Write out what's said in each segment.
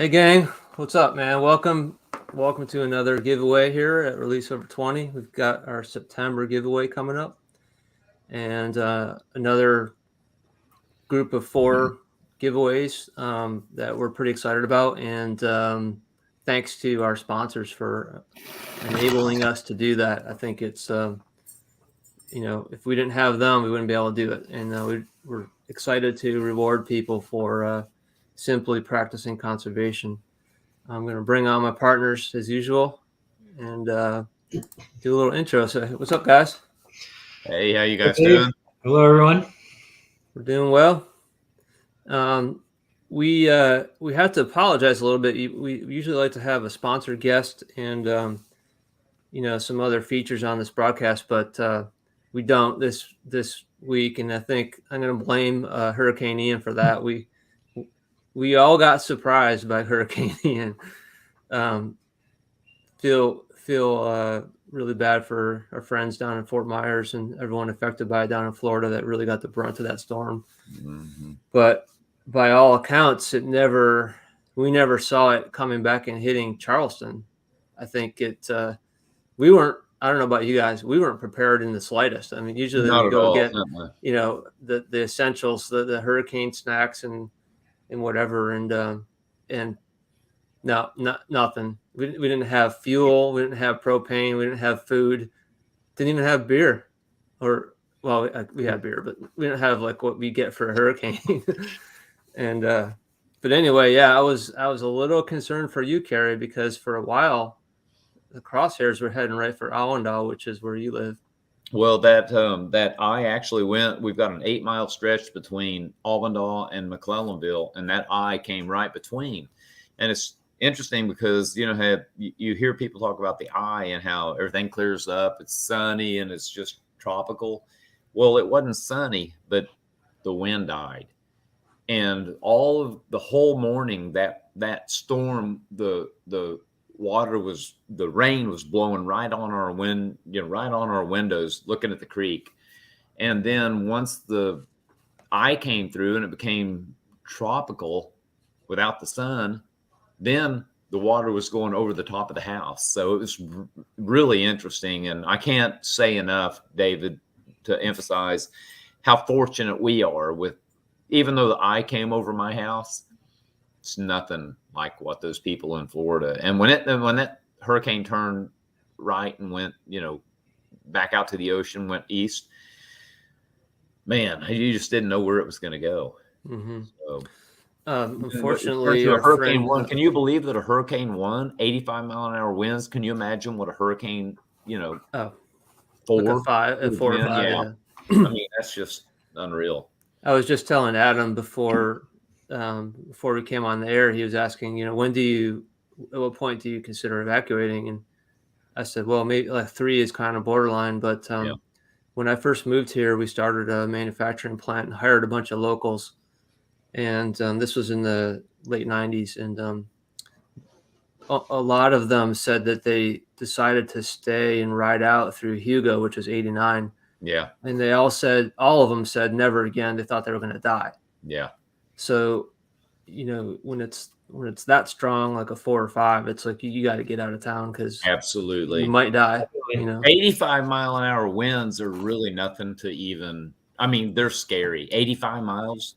Hey gang, what's up, man? Welcome to another giveaway here at Release Over 20. We've got our September giveaway coming up, and another group of 4 giveaways that we're pretty excited about. And thanks to our sponsors for enabling us to do that. I think it's if we didn't have them, we wouldn't be able to do it. And we're excited to reward people for simply practicing conservation. I'm going to bring on my partners as usual and do a little intro. So, what's up, guys? Hey, how you guys doing? Hello, everyone. We're doing well. We have to apologize a little bit. We usually like to have a sponsored guest and some other features on this broadcast, but we don't this week, and I think I'm going to blame Hurricane Ian for that. We all got surprised by Hurricane Ian. Feel really bad for our friends down in Fort Myers and everyone affected by it down in Florida that really got the brunt of that storm. Mm-hmm. But by all accounts, we never saw it coming back and hitting Charleston. I think we weren't. I don't know about you guys. We weren't prepared in the slightest. I mean, usually we go get the essentials, the hurricane snacks and whatever, and no, nothing. We didn't have fuel. We didn't have propane. We didn't have food. Didn't even have beer, we had beer, but we didn't have like what we get for a hurricane. And but anyway, yeah, I was a little concerned for you, Carrie, because for a while the crosshairs were heading right for Allendale, which is where you live. Well, that I actually went. We've got an 8-mile stretch between Allendale and McClellanville, and that I came right between. And it's interesting because you hear people talk about the eye and how everything clears up. It's sunny and it's just tropical. Well, it wasn't sunny, but the wind died, and all of the whole morning that storm, the rain was blowing right on our right on our windows, looking at the creek. And then once the eye came through and it became tropical without the sun, then the water was going over the top of the house. So it was really interesting. And I can't say enough, David, to emphasize how fortunate we are with, even though the eye came over my house, it's nothing like what those people in Florida. And when that hurricane turned right and went, back out to the ocean, went east, man, you just didn't know where it was going to go. Mm-hmm. So, unfortunately, a hurricane won. Can you believe that a hurricane won 85-mile-an-hour winds? Can you imagine what a hurricane, 4 or 5? Yeah. I mean, that's just unreal. I was just telling Adam before we came on the air, he was asking, at what point do you consider evacuating? And I said, well, maybe like 3 is kind of borderline. But when I first moved here, we started a manufacturing plant and hired a bunch of locals. And this was in the late 90s. And a lot of them said that they decided to stay and ride out through Hugo, which was 89. Yeah. And all of them said never again. They thought they were going to die. Yeah. So, when it's that strong, like a 4 or 5, it's like you got to get out of town because absolutely you might die. 85-mile-an-hour winds are really nothing to even. I mean, they're scary. 85 miles,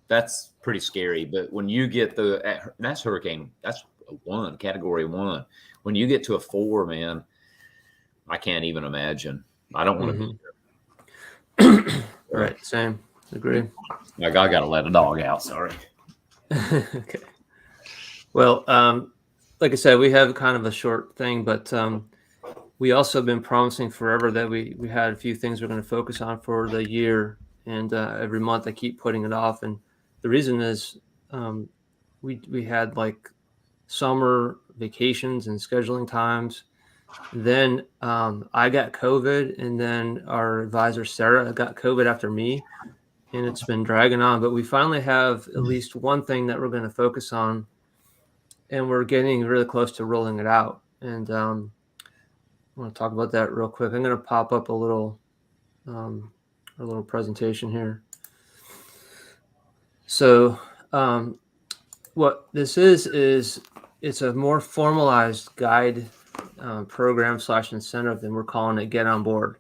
that's pretty scary. But when you get that's hurricane, that's a 1, category 1. When you get to a 4, man, I can't even imagine. I don't want to be there. Right. Same. Agree. I got to let a dog out. Sorry. Okay. Well, like I said, we have kind of a short thing, but we also have been promising forever that we had a few things we're going to focus on for the year, and every month I keep putting it off. And the reason is we had like summer vacations and scheduling times. Then I got COVID, and then our advisor Sarah got COVID after me. And it's been dragging on, but we finally have at least one thing that we're going to focus on, and we're getting really close to rolling it out. And I want to talk about that real quick. I'm going to pop up a little presentation here. So what this is it's a more formalized guide program / incentive, and we're calling it Get on Board.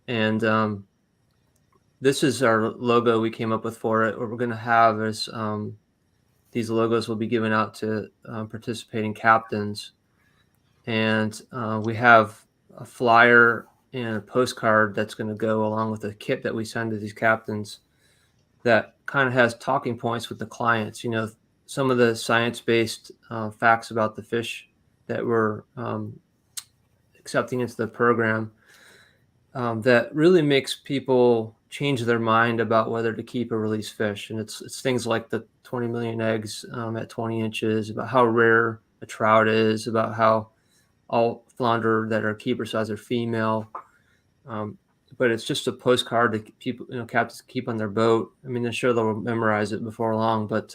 And this is our logo we came up with for it. What we're going to have is these logos will be given out to participating captains. And we have a flyer and a postcard that's going to go along with a kit that we send to these captains that kind of has talking points with the clients. You know, some of the science-based facts about the fish that we're accepting into the program that really makes people change their mind about whether to keep or release fish. And it's things like the 20 million eggs at 20 inches, about how rare a trout is, about how all flounder that are keeper size are female. But it's just a postcard to people, captains keep on their boat. I mean, I'm sure they'll memorize it before long, but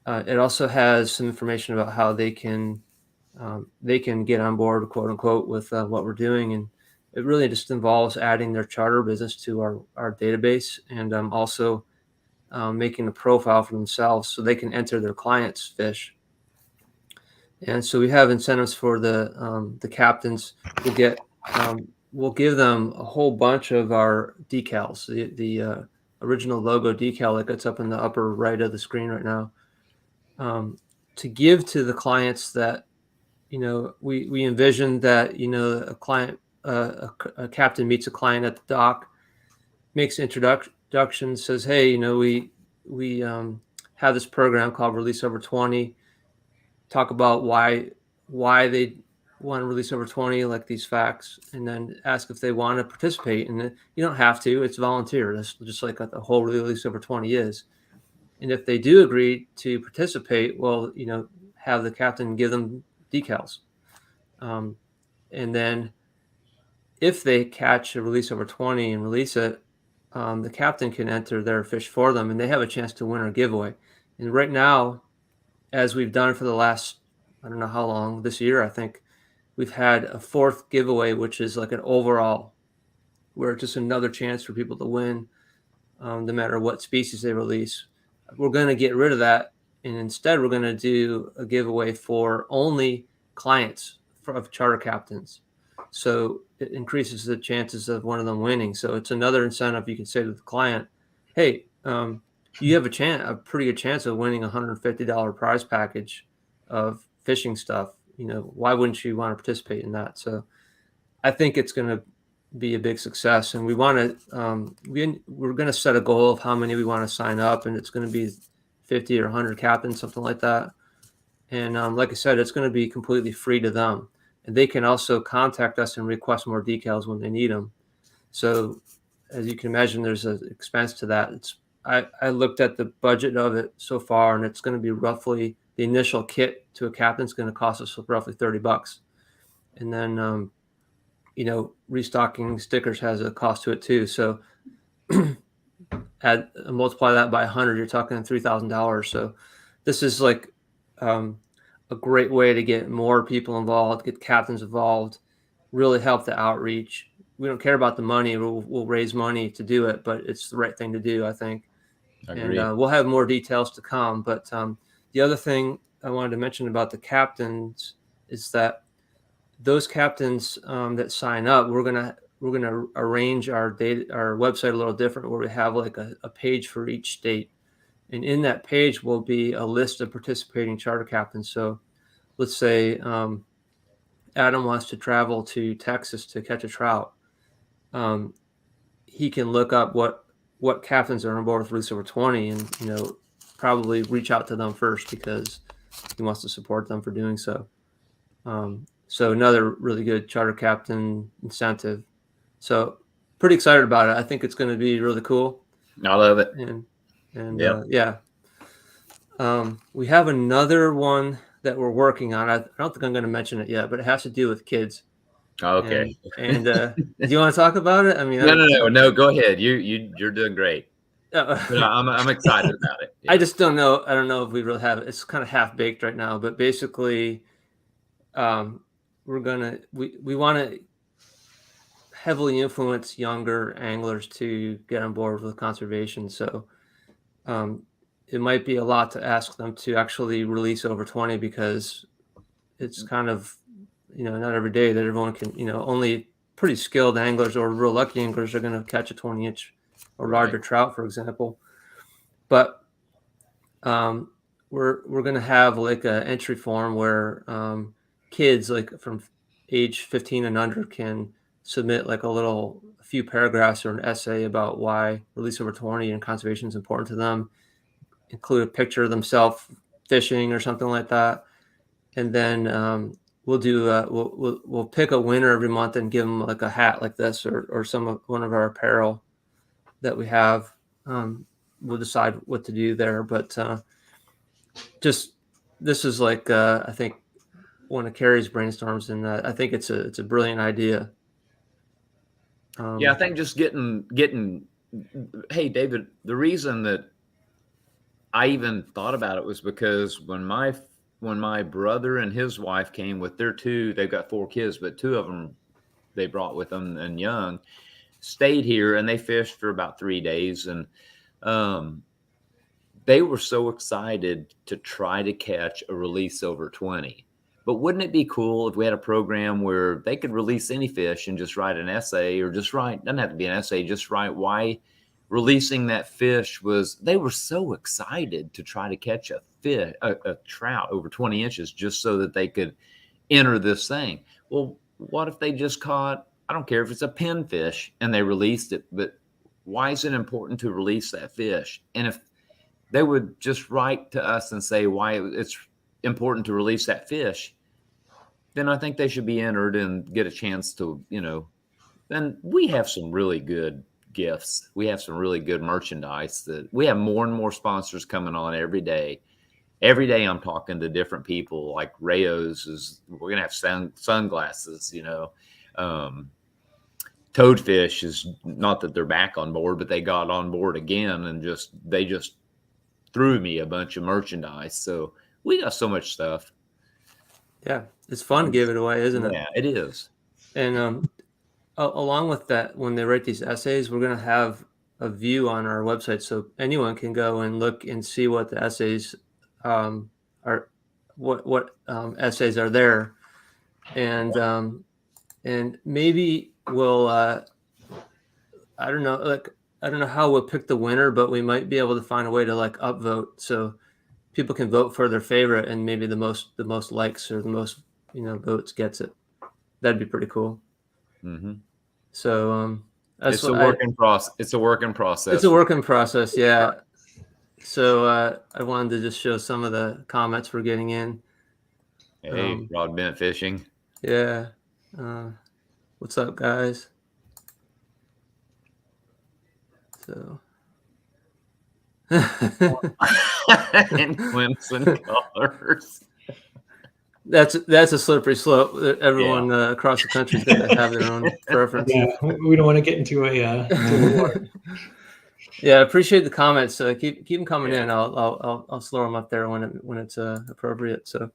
it also has some information about how they can get on board, quote unquote, with what we're doing. And it really just involves adding their charter business to our database, and also making a profile for themselves so they can enter their clients' fish. And so we have incentives for the captains. We'll give them a whole bunch of our decals, the original logo decal that gets up in the upper right of the screen right now, to give to the clients that, we envision that, a client, a captain meets a client at the dock, makes introductions, says, hey, we have this program called Release Over 20. Talk about why they want to release over 20, like these facts, and then ask if they want to participate. And you don't have to; it's volunteer. That's just like the whole Release Over 20 is. And if they do agree to participate, well, have the captain give them decals. And then if they catch a Release Over 20 and release it, the captain can enter their fish for them, and they have a chance to win our giveaway. And right now, as we've done for the last, I don't know how long, this year, I think, we've had a fourth giveaway, which is like an overall, where it's just another chance for people to win, no matter what species they release. We're going to get rid of that, and instead we're going to do a giveaway for only clients of charter captains. So it increases the chances of one of them winning. So it's another incentive. You can say to the client, hey, you have a pretty good chance of winning a $150 prize package of fishing stuff. Why wouldn't you want to participate in that? So I think it's going to be a big success, and we want to, we're going to set a goal of how many we want to sign up, and it's going to be 50 or 100 captains, something like that. And like I said, it's going to be completely free to them, and they can also contact us and request more decals when they need them. So as you can imagine, there's an expense to that. I looked at the budget of it so far, and it's going to be roughly, the initial kit to a captain is going to cost us roughly $30. And then, restocking stickers has a cost to it too. So multiply that by 100, you're talking $3,000. So this is like a great way to get more people involved, get captains involved, really help the outreach. We don't care about the money. We'll raise money to do it, but it's the right thing to do, I think. Agreed. And we'll have more details to come. But the other thing I wanted to mention about the captains is that those captains that sign up, we're gonna arrange our website a little different, where we have like a page for each state, and in that page will be a list of participating charter captains. So let's say Adam wants to travel to Texas to catch a trout. He can look up what captains are on board with Release Over 20, and probably reach out to them first because he wants to support them for doing so. So another really good charter captain incentive. So pretty excited about it. I think it's going to be really cool. I love it. And yeah. We have another one that we're working on. I don't think I'm going to mention it yet, but it has to do with kids. Okay. And do you want to talk about it? I mean, no. Go ahead. You're doing great. But I'm excited about it. Yeah. I just don't know. I don't know if we really have it. It's kind of half baked right now, but basically, we want to heavily influence younger anglers to get on board with conservation. So, it might be a lot to ask them to actually release over 20, because it's kind of, not every day that everyone can, only pretty skilled anglers or real lucky anglers are going to catch a 20-inch or larger trout, for example. But we're going to have like an entry form where kids like from age 15 and under can submit like a few paragraphs or an essay about why release over 20 and conservation is important to them, include a picture of themselves fishing or something like that. And then we'll do we'll pick a winner every month and give them like a hat like this or one of our apparel that we have. We'll decide what to do there, but just this is like I think one of Carrie's brainstorms, and I think it's a brilliant idea. I think just getting. Hey, David, the reason that I even thought about it was because when my brother and his wife came with their they've got 4 kids, but 2 of them they brought with them and young, stayed here and they fished for about 3 days, and they were so excited to try to catch a release over 20. But wouldn't it be cool if we had a program where they could release any fish and just write an essay, or just write, doesn't have to be an essay, just write why releasing that fish was, they were so excited to try to catch a trout over 20 inches just so that they could enter this thing. Well, what if they just caught, I don't care if it's a pinfish and they released it, but why is it important to release that fish? And if they would just write to us and say why it's important to release that fish, then I think they should be entered and get a chance to, then we have some really good gifts. We have some really good merchandise that we have more and more sponsors coming on every day. Every day I'm talking to different people, like Rayo's we're going to have sunglasses, Toadfish is, not that they're back on board, but they got on board again and they just threw me a bunch of merchandise. So we got so much stuff. Yeah, it's fun to give it away, isn't it? Yeah, it is. And along with that, when they write these essays, we're going to have a view on our website so anyone can go and look and see what the essays are, what essays are there, and maybe we'll I don't know how we'll pick the winner, but we might be able to find a way to like upvote so people can vote for their favorite, and maybe the most likes or the most votes gets it. That'd be pretty cool. Mm-hmm. So it's a work in process. It's a work in process. It's a work in process. Yeah. So I wanted to just show some of the comments we're getting in. Hey, Rod Bent Fishing. Yeah. What's up, guys? So. And Clemson colors. That's a slippery slope. Everyone across the country is going to have their own preference. Yeah, we don't want to get into a war. Yeah, I appreciate the comments. Keep them coming in. I'll slow them up there when it's appropriate. So,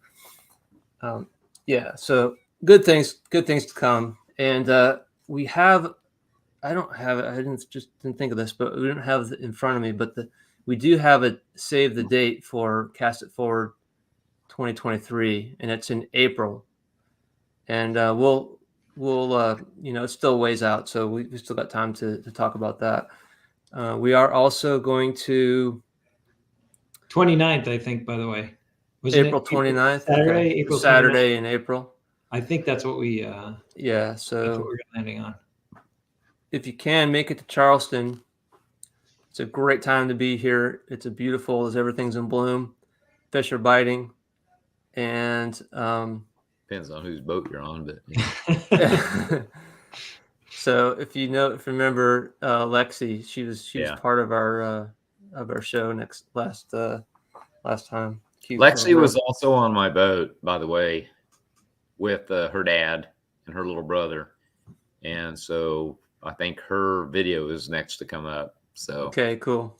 so good things to come. And we have, I don't have it. I didn't think of this, but we didn't have it in front of me. But we do have it save the date for Cast It Forward 2023, and it's in April. And we'll it's still ways out, so we still got time to talk about that. We are also going to 29th, I think, by the way. April 29th. Saturday, okay. April Saturday 29th. In April. I think that's what we so that's what we're landing on. If you can make it to Charleston, it's a great time to be here. It's a beautiful, as everything's in bloom. Fish are biting. And depends on whose boat you're on, but so if you remember Lexi, she was part of our show last time. Cute Lexi was also on my boat, by the way, with her dad and her little brother, and so I think her video is next to come up. So okay, cool.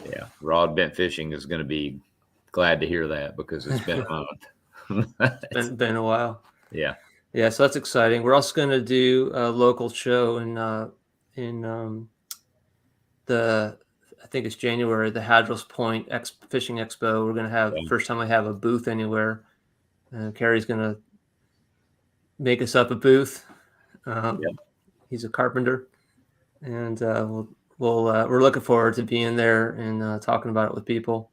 Yeah, Rod Bent Fishing is going to be glad to hear that because it's been a month. It's been a while. Yeah. So that's exciting. We're also going to do a local show in the I think it's January, the Hadrill's Point Fishing Expo. We're going to have first time we have a booth anywhere. Carrie's going to make us up a booth. He's a carpenter, and we're looking forward to being there and talking about it with people.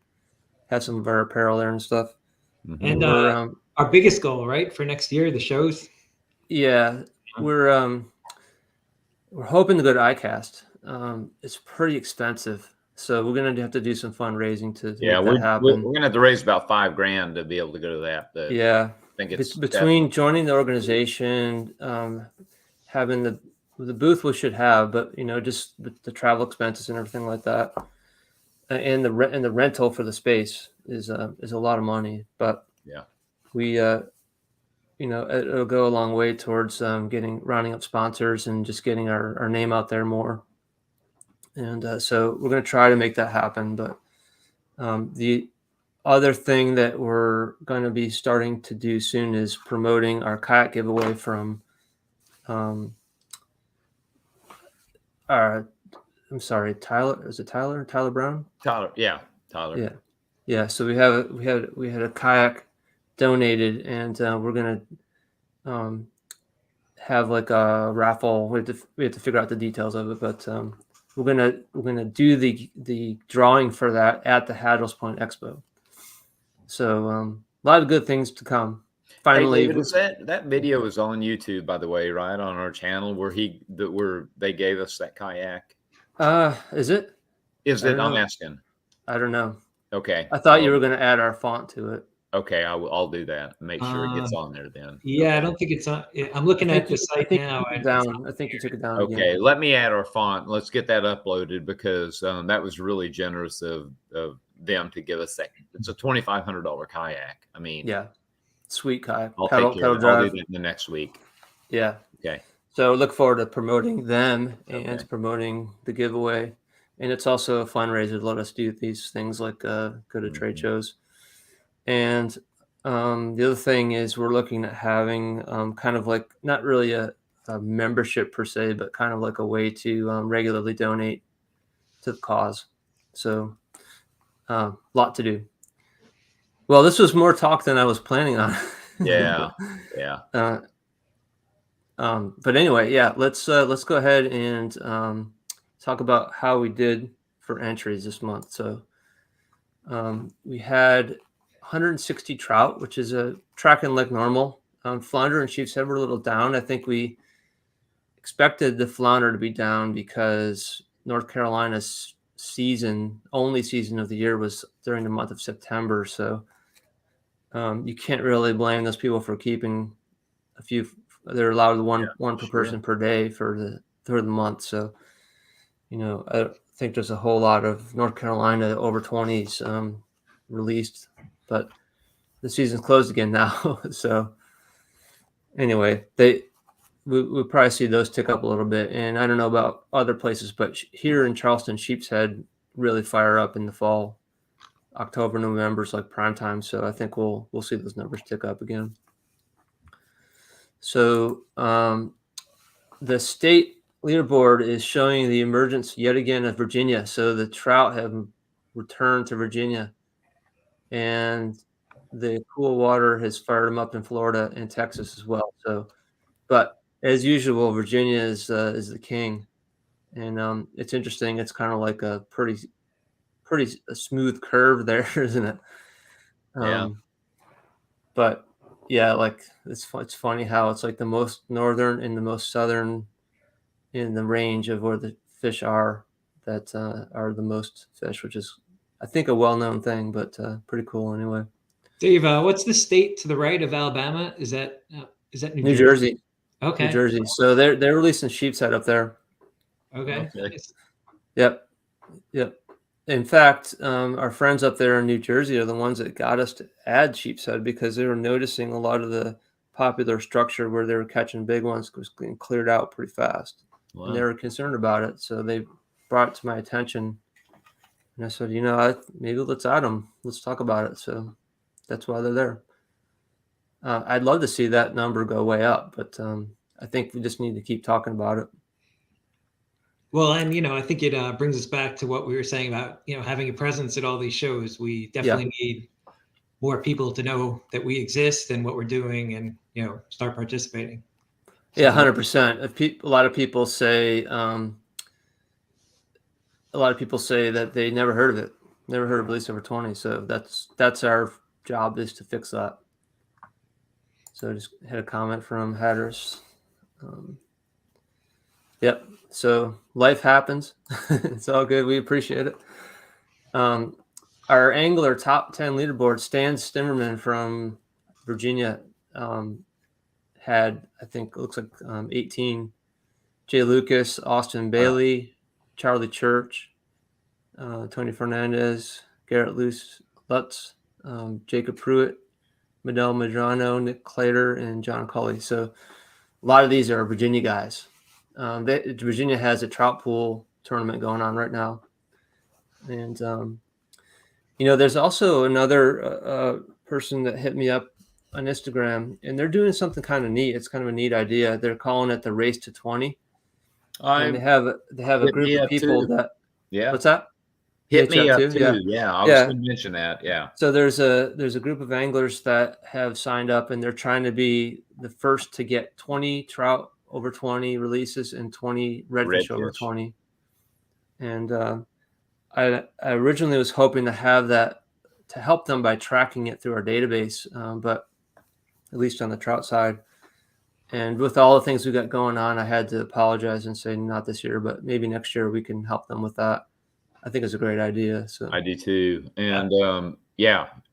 Have some of our apparel there and stuff. And our biggest goal, right, for next year, the shows. Yeah, we're hoping to go to ICAST. It's pretty expensive, so we're gonna have to do some fundraising to make that happen. We're gonna have to raise about $5,000 to be able to go to that. But yeah, I think it's between joining the organization, having the booth we should have, but just the travel expenses and everything like that, and the rental for the space is a lot of money. But we it'll go a long way towards rounding up sponsors and just getting our name out there more. And so we're going to try to make that happen. But the other thing that we're going to be starting to do soon is promoting our kayak giveaway from I'm sorry, Tyler. Is it Tyler? Tyler Brown? Tyler. Yeah. Tyler. Yeah. So we had a kayak donated, and we're gonna have like a raffle. We have to figure out the details of it, but we're gonna do the drawing for that at the Hadrill's Point Expo. So a lot of good things to come. Finally, hey, David, that video is on YouTube, by the way, right on our channel where they gave us that kayak. Is it? Is it? I'm asking. I don't know. Okay. I thought you were going to add our font to it. Okay, I'll do that. Make sure it gets on there then. Yeah, I don't think it's on. I'm looking at the site now. I think you took it down. Okay, again. Let me add our font. Let's get that uploaded because that was really generous of them to give us that. It's a $2,500 kayak. I mean, yeah, sweet kayak. I'll pedal do that in the next week. Yeah. Okay. So look forward to promoting them and promoting the giveaway. And it's also a fundraiser to let us do these things like go to trade shows. And the other thing is we're looking at having kind of like not really a membership per se, but kind of like a way to regularly donate to the cause. So a lot to do. Well, this was more talk than I was planning on. Yeah. But anyway, let's go ahead and talk about how we did for entries this month. So we had 160 trout, which is a tracking like normal. Flounder and sheepshead were a little down. I think we expected the flounder to be down because North Carolina's only season of the year was during the month of September. So you can't really blame those people for keeping a few. They're allowed one per person per day for the month. So, I think there's a whole lot of North Carolina over 20s released, but the season's closed again now. So anyway, we'll probably see those tick up a little bit. And I don't know about other places, but here in Charleston, sheepshead really fire up in the fall. October, November is like prime time. So I think we'll see those numbers tick up again. So the state leaderboard is showing the emergence yet again of Virginia. So the trout have returned to Virginia, and the cool water has fired them up in Florida and Texas as well. So, but as usual, Virginia is the king, and it's interesting. It's kind of like a pretty smooth curve there, isn't it? Yeah. But yeah, like it's funny how it's like the most northern and the most southern in the range of where the fish are that are the most fish, which is, I think, a well-known thing, but pretty cool anyway. Dave, what's the state to the right of Alabama? Is that New Jersey? Okay. New Jersey. So they're releasing sheepshead up there. Okay. Yep. In fact, our friends up there in New Jersey are the ones that got us to add sheepshead because they were noticing a lot of the popular structure where they were catching big ones was getting cleared out pretty fast. Wow. And they were concerned about it. So they brought it to my attention. And I said, maybe let's add them. Let's talk about it. So that's why they're there. I'd love to see that number go way up, but I think we just need to keep talking about it. Well, and I think it brings us back to what we were saying about having a presence at all these shows. We definitely need more people to know that we exist and what we're doing, and start participating. So, yeah, 100%. A lot of people say that they never heard of it, never heard of Release Over 20. So that's our job, is to fix that. So I just had a comment from Hatters. Yep. So life happens. It's all good. We appreciate it. Our angler top 10 leaderboard, Stan Stimmerman from Virginia, had, I think, it looks like 18. Jay Lucas, Austin Bailey, Charlie Church, Tony Fernandez, Garrett Lutz, Jacob Pruitt, Medell Medrano, Nick Clater, and John Culley. So a lot of these are Virginia guys. Virginia has a trout pool tournament going on right now. And, there's also another person that hit me up on Instagram, and they're doing something kind of neat. It's kind of a neat idea. They're calling it the Race to 20. And they have a group of people that. Yeah. What's that? Hit me up too. Yeah. I was going to mention that. Yeah. So there's a group of anglers that have signed up, and they're trying to be the first to get 20 trout over 20 releases and 20 redfish over 20. And I originally was hoping to have that to help them by tracking it through our database, but at least on the trout side. And with all the things we got going on, I had to apologize and say not this year, but maybe next year we can help them with that. I think it's a great idea. So I do too. And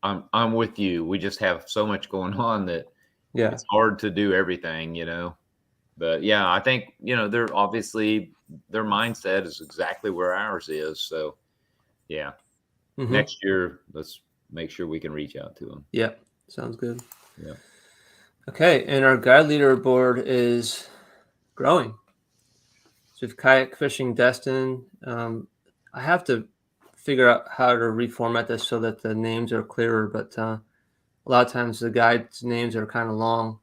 I'm with you. We just have so much going on that it's hard to do everything, But yeah, I think, they're obviously, their mindset is exactly where ours is. So yeah, next year, let's make sure we can reach out to them. Yeah, sounds good. Yeah. Okay, and our guide leaderboard is growing. So if Kayak Fishing Destin, I have to figure out how to reformat this so that the names are clearer, but a lot of times the guides' names are kind of long.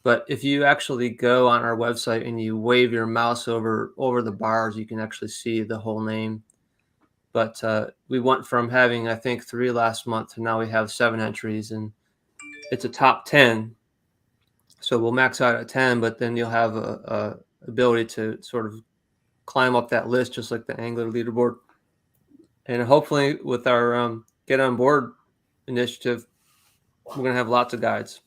But if you actually go on our website and you wave your mouse over the bars, you can actually see the whole name. But we went from having, I think, 3 last month to now we have 7 entries, and it's a top 10. So we'll max out at 10, but then you'll have a ability to sort of climb up that list, just like the angler leaderboard. And hopefully with our Get On Board initiative, we're going to have lots of guides,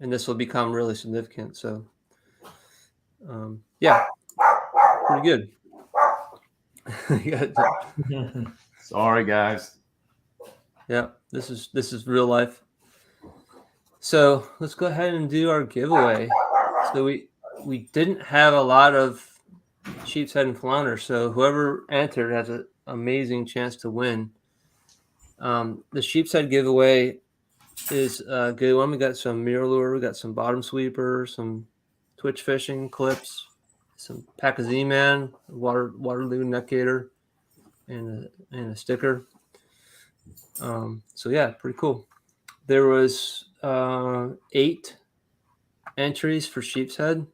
and this will become really significant. So yeah, pretty good. Sorry, guys. Yeah, this is real life. So let's go ahead and do our giveaway. So we didn't have a lot of sheep's head and flounder, so whoever entered has an amazing chance to win. The sheep's head giveaway is a good one. We got some mirror lure, we got some bottom sweeper, some twitch fishing clips, some pack of Z-Man, Waterloo neck gator, and a sticker. So yeah, pretty cool. There was 8 entries for sheep's head,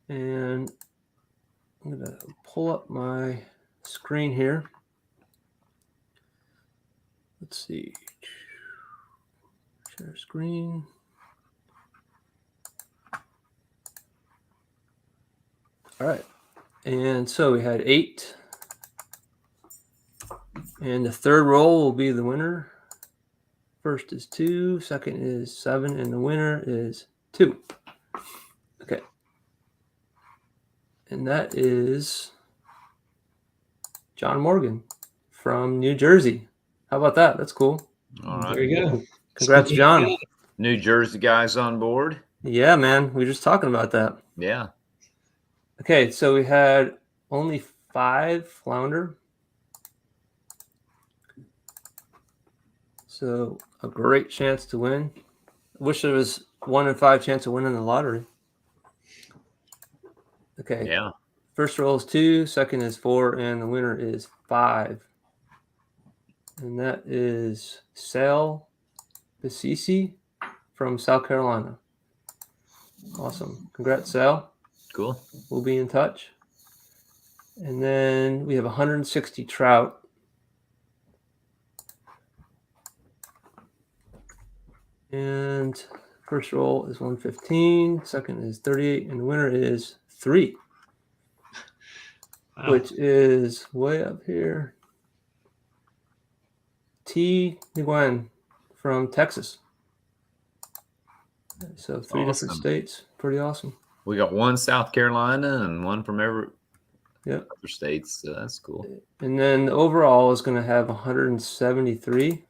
and I'm gonna pull up my screen here. Let's see, share screen. All right, and so we had 8, and the third roll will be the winner. First is 2, second is 7, and the winner is 2. Okay. And that is John Morgan from New Jersey. How about that? That's cool. All right. There you go. Congrats, John. New Jersey guys on board. Yeah, man. We were just talking about that. Yeah. Okay, so we had only 5 flounder. So a great chance to win. I wish there was 1 in 5 chance of winning the lottery. Okay. Yeah. First roll is 2, second is 4, and the winner is 5. And that is Sal Basisi from South Carolina. Awesome. Congrats, Sal. Cool. We'll be in touch. And then we have 160 trout. And first roll is 115, second is 38, and the winner is 3, Wow. which is way up here. T. Nguyen from Texas. So 3 different Awesome. states. Pretty awesome. We got one South Carolina and one from every Yep. other states. So that's cool. And then the overall is going to have 173.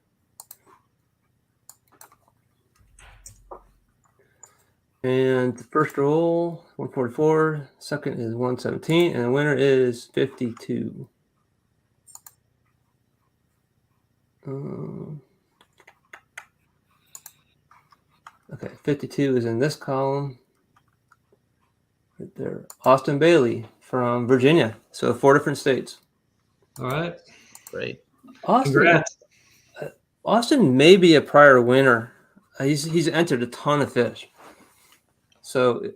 And the first roll, 144. Second is 117. And the winner is 52. Okay, 52 is in this column. Right there. Austin Bailey from Virginia. So 4 different states. All right. Great. Congrats. Austin may be a prior winner. He's entered a ton of fish. So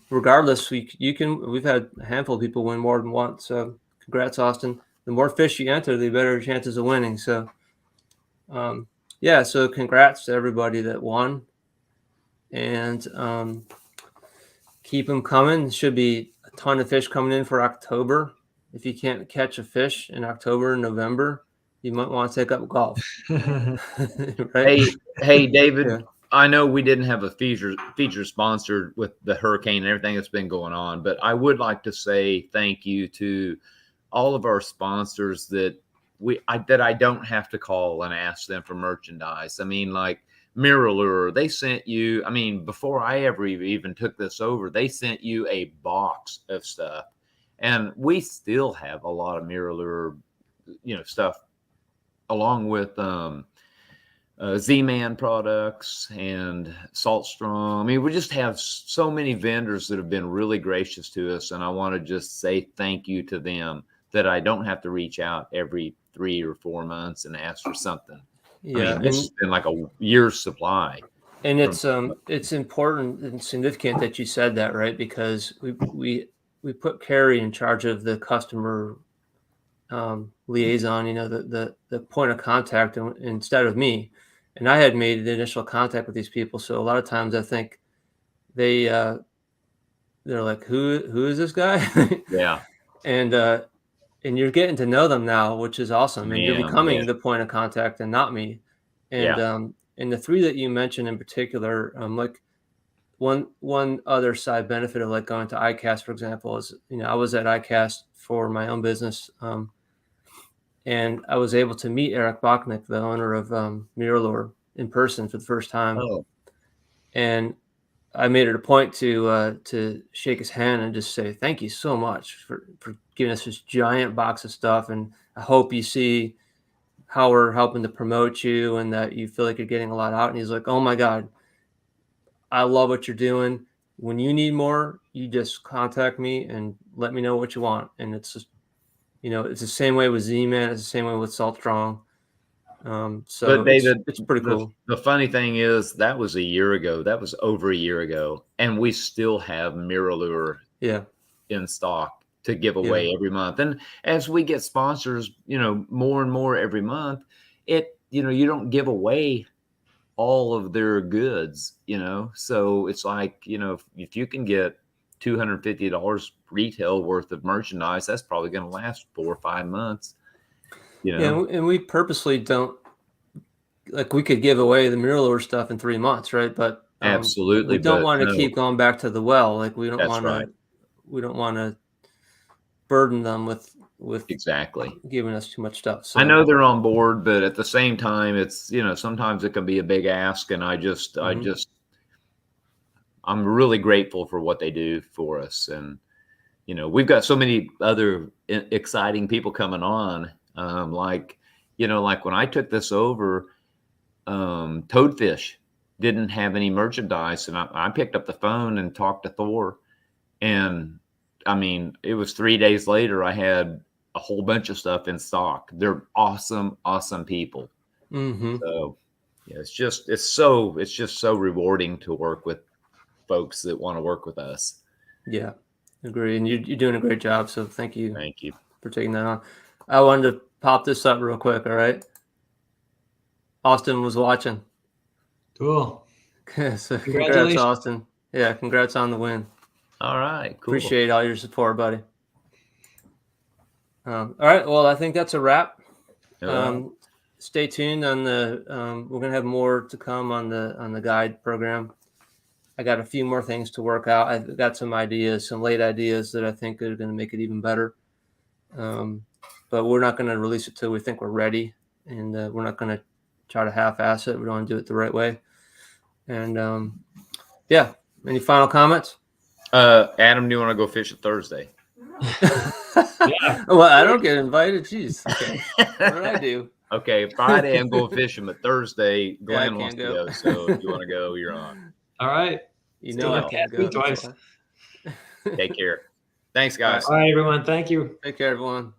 regardless, we've had a handful of people win more than once. So congrats, Austin. The more fish you enter, the better chances of winning. So yeah, so congrats to everybody that won. And keep them coming. There should be a ton of fish coming in for October. If you can't catch a fish in October and November, you might want to take up golf. Right? Hey, David. Yeah. I know we didn't have a feature sponsored with the hurricane and everything that's been going on, but I would like to say thank you to all of our sponsors that I don't have to call and ask them for merchandise. I mean, like Mirror, they sent you, I mean, before I ever even took this over, they sent you a box of stuff. And we still have a lot of Mirror, stuff along with Z-Man products and Salt Strong. I mean, we just have so many vendors that have been really gracious to us. And I want to just say thank you to them that I don't have to reach out every 3 or 4 months and ask for something. Yeah, I mean, this has been like a year's supply. And it's important and significant that you said that, right? Because we put Carrie in charge of the customer liaison, the point of contact instead of me. And I had made the initial contact with these people. So a lot of times I think they're like, who is this guy? Yeah. And you're getting to know them now, which is awesome. And you're becoming Yeah. the point of contact and not me. And and the 3 that you mentioned in particular, like one other side benefit of like going to ICAST, for example, is, I was at ICAST for my own business. And I was able to meet Eric Bachnick, the owner of Mirror, in person for the first time. Oh. And I made it a point to shake his hand and just say, thank you so much for giving us this giant box of stuff. And I hope you see how we're helping to promote you and that you feel like you're getting a lot out. And he's like, oh my God, I love what you're doing. When you need more, you just contact me and let me know what you want. And it's just, it's the same way with Z-Man. It's the same way with Salt Strong. So but David, it's pretty cool. The funny thing is that was a year ago. That was over a year ago. And we still have Mirror in stock to give away every month. And as we get sponsors, more and more every month, you don't give away all of their goods, so it's like, if you can get $250 retail worth of merchandise, that's probably going to last 4 or 5 months. Yeah, and we purposely don't, like, we could give away the Mirror stuff in 3 months, right? But absolutely, we don't want to keep going back to the well. Like, we don't want to burden them with exactly giving us too much stuff. So I know they're on board, but at the same time, it's sometimes it can be a big ask, and I'm really grateful for what they do for us. And we've got so many other exciting people coming on, like when I took this over, Toadfish didn't have any merchandise, and I picked up the phone and talked to Thor, and I mean, it was 3 days later I had a whole bunch of stuff in stock. They're awesome people. So yeah, it's just so rewarding to work with folks that want to work with us. Yeah. Agree. And you're doing a great job. So thank you. Thank you for taking that on. I wanted to pop this up real quick. All right. Austin was watching. Cool. So congrats, Austin. Yeah. Congrats on the win. All right. Cool. Appreciate all your support, buddy. All right. Well, I think that's a wrap. Stay tuned on the, we're going to have more to come on the guide program. I got a few more things to work out. I've got some ideas, some late ideas that I think are going to make it even better. But we're not going to release it till we think we're ready, and we're not going to try to half-ass it. We want to do it the right way. And yeah, any final comments? Adam, do you want to go fish it Thursday? Yeah. Well, I don't get invited. Jeez. Okay. What did I do? Okay, Friday I'm going fishing, but Thursday Glenn I wants can't to go. So if you want to go, you're on. All right. You know I can't go. Twice. Take care. Thanks, guys. All right, everyone. Thank you. Take care, everyone.